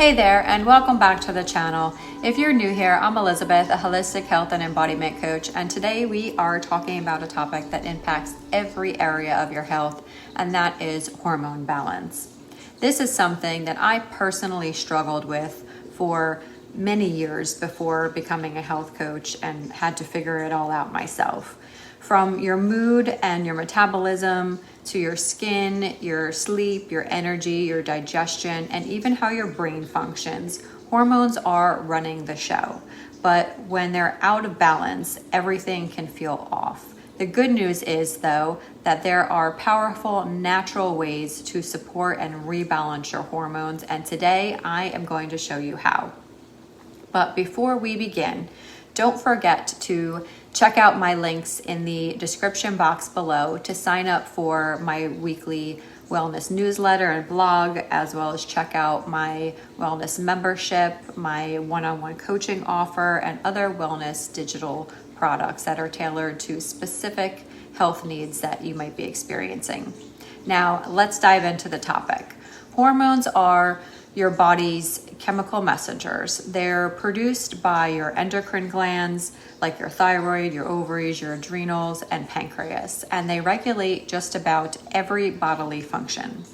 Hey there, and welcome back to the channel. If you're new here, I'm Elizabeth, a holistic health and embodiment coach, and today we are talking about a topic that impacts every area of your health, and that is hormone balance. This is something that I personally struggled with for many years before becoming a health coach and had to figure it all out myself. From your mood and your metabolism to your skin, your sleep, your energy, your digestion, and even how your brain functions, hormones are running the show. But when they're out of balance, everything can feel off. The good news is, though, that there are powerful natural ways to support and rebalance your hormones, and today I am going to show you how. But before we begin, don't forget to check out my links in the description box below to sign up for my weekly wellness newsletter and blog, as well as check out my wellness membership, my one-on-one coaching offer, and other wellness digital products that are tailored to specific health needs that you might be experiencing. Now, let's dive into the topic. Hormones are your body's chemical messengers. They're produced by your endocrine glands, like your thyroid, your ovaries, your adrenals, and pancreas, and they regulate just about every bodily function.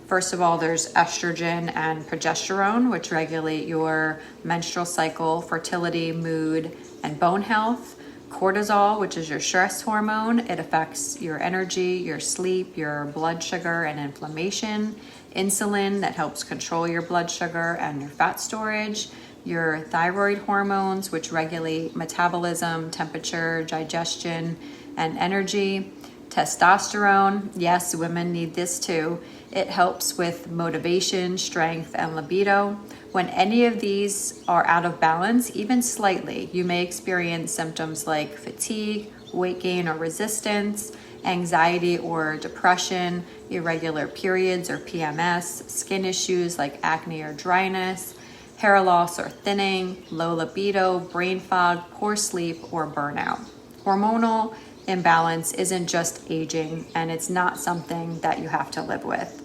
First of all, there's estrogen and progesterone, which regulate your menstrual cycle, fertility, mood, and bone health. Cortisol, which is your stress hormone, it affects your energy, your sleep, your blood sugar, and inflammation. Insulin, that helps control your blood sugar and your fat storage. Your thyroid hormones, which regulate metabolism, temperature, digestion, and energy. Testosterone, yes, women need this too. It helps with motivation, strength, and libido. When any of these are out of balance, even slightly, you may experience symptoms like fatigue, weight gain or resistance, anxiety or depression, irregular periods or PMS, skin issues like acne or dryness, hair loss or thinning, low libido, brain fog, poor sleep, or burnout. Hormonal imbalance isn't just aging, and it's not something that you have to live with.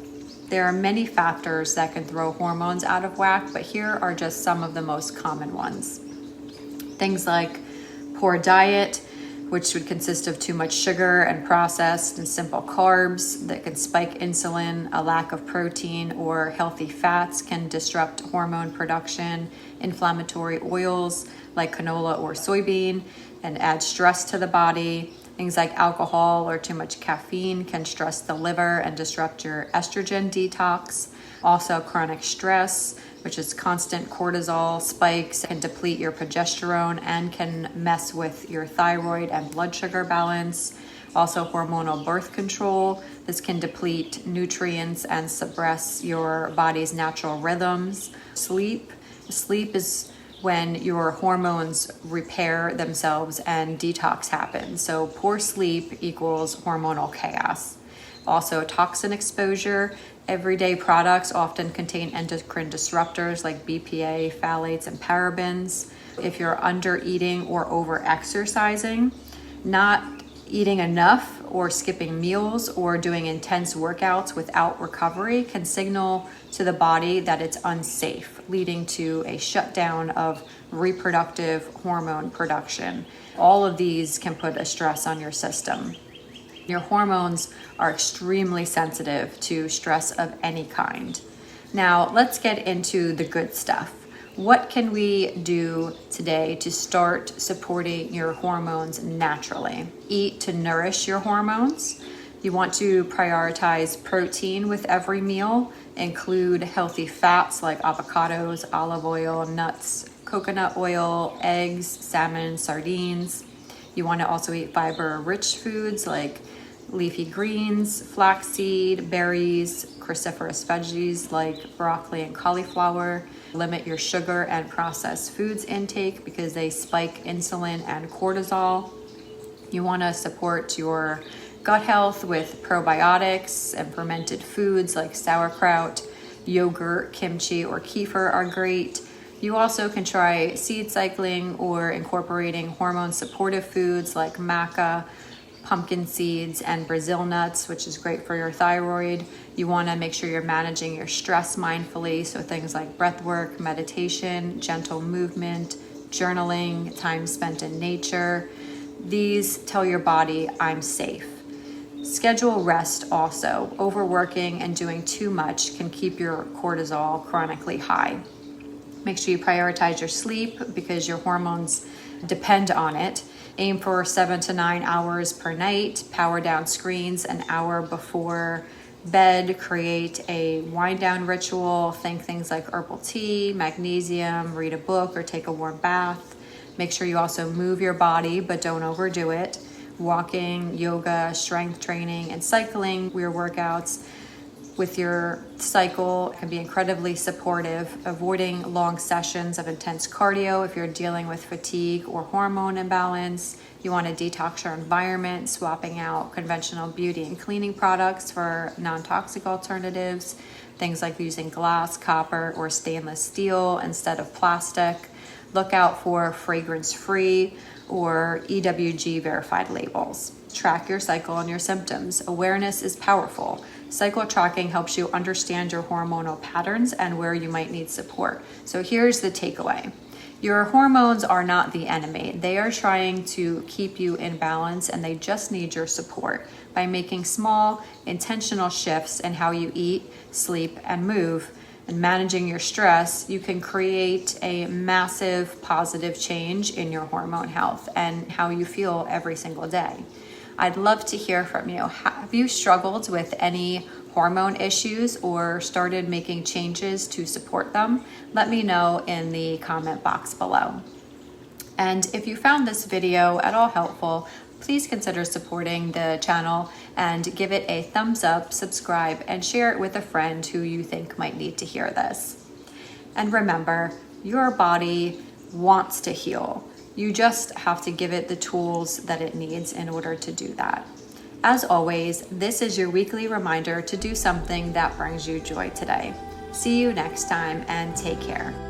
There are many factors that can throw hormones out of whack, but here are just some of the most common ones. Things like poor diet, which would consist of too much sugar and processed and simple carbs that can spike insulin. A lack of protein or healthy fats can disrupt hormone production. Inflammatory oils like canola or soybean and add stress to the body. Things like alcohol or too much caffeine can stress the liver and disrupt your estrogen detox. Also, chronic stress, which is constant cortisol spikes, can deplete your progesterone and can mess with your thyroid and blood sugar balance. Also, hormonal birth control. This can deplete nutrients and suppress your body's natural rhythms. Sleep is when your hormones repair themselves and detox happens. So poor sleep equals hormonal chaos. Also, toxin exposure. Everyday products often contain endocrine disruptors like BPA, phthalates, and parabens. If you're under eating or over exercising, not eating enough or skipping meals or doing intense workouts without recovery can signal to the body that it's unsafe, leading to a shutdown of reproductive hormone production. All of these can put a stress on your system. Your hormones are extremely sensitive to stress of any kind. Now, let's get into the good stuff. What can we do today to start supporting your hormones naturally? Eat to nourish your hormones. You want to prioritize protein with every meal. Include healthy fats like avocados, olive oil, nuts, coconut oil, eggs, salmon, sardines. You want to also eat fiber-rich foods like leafy greens, flaxseed, berries, cruciferous veggies like broccoli and cauliflower. Limit your sugar and processed foods intake because they spike insulin and cortisol. You want to support your gut health with probiotics and fermented foods like sauerkraut, yogurt, kimchi, or kefir are great. You also can try seed cycling or incorporating hormone supportive foods like maca, pumpkin seeds, and Brazil nuts, which is great for your thyroid. You want to make sure you're managing your stress mindfully. So things like breath work, meditation, gentle movement, journaling, time spent in nature. These tell your body, I'm safe. Schedule rest also. Overworking and doing too much can keep your cortisol chronically high. Make sure you prioritize your sleep because your hormones depend on it. Aim for 7 to 9 hours per night. Power down screens an hour before bed. Create a wind down ritual. Think things like herbal tea, magnesium, read a book, or take a warm bath. Make sure you also move your body, but don't overdo it. Walking, yoga, strength training, and cycling, your workouts with your cycle can be incredibly supportive. Avoiding long sessions of intense cardio if you're dealing with fatigue or hormone imbalance. You want to detox your environment, swapping out conventional beauty and cleaning products for non-toxic alternatives. Things like using glass, copper, or stainless steel instead of plastic. Look out for fragrance-free or EWG verified labels. Track your cycle and your symptoms. Awareness is powerful. Cycle tracking helps you understand your hormonal patterns and where you might need support. So here's the takeaway. Your hormones are not the enemy. They are trying to keep you in balance, and they just need your support. By making small, intentional shifts in how you eat, sleep, and move, and managing your stress, you can create a massive positive change in your hormone health and how you feel every single day. I'd love to hear from you. Have you struggled with any hormone issues or started making changes to support them? Let me know in the comment box below. And if you found this video at all helpful, please consider supporting the channel and give it a thumbs up, subscribe, and share it with a friend who you think might need to hear this. And remember, your body wants to heal. You just have to give it the tools that it needs in order to do that. As always, this is your weekly reminder to do something that brings you joy today. See you next time and take care.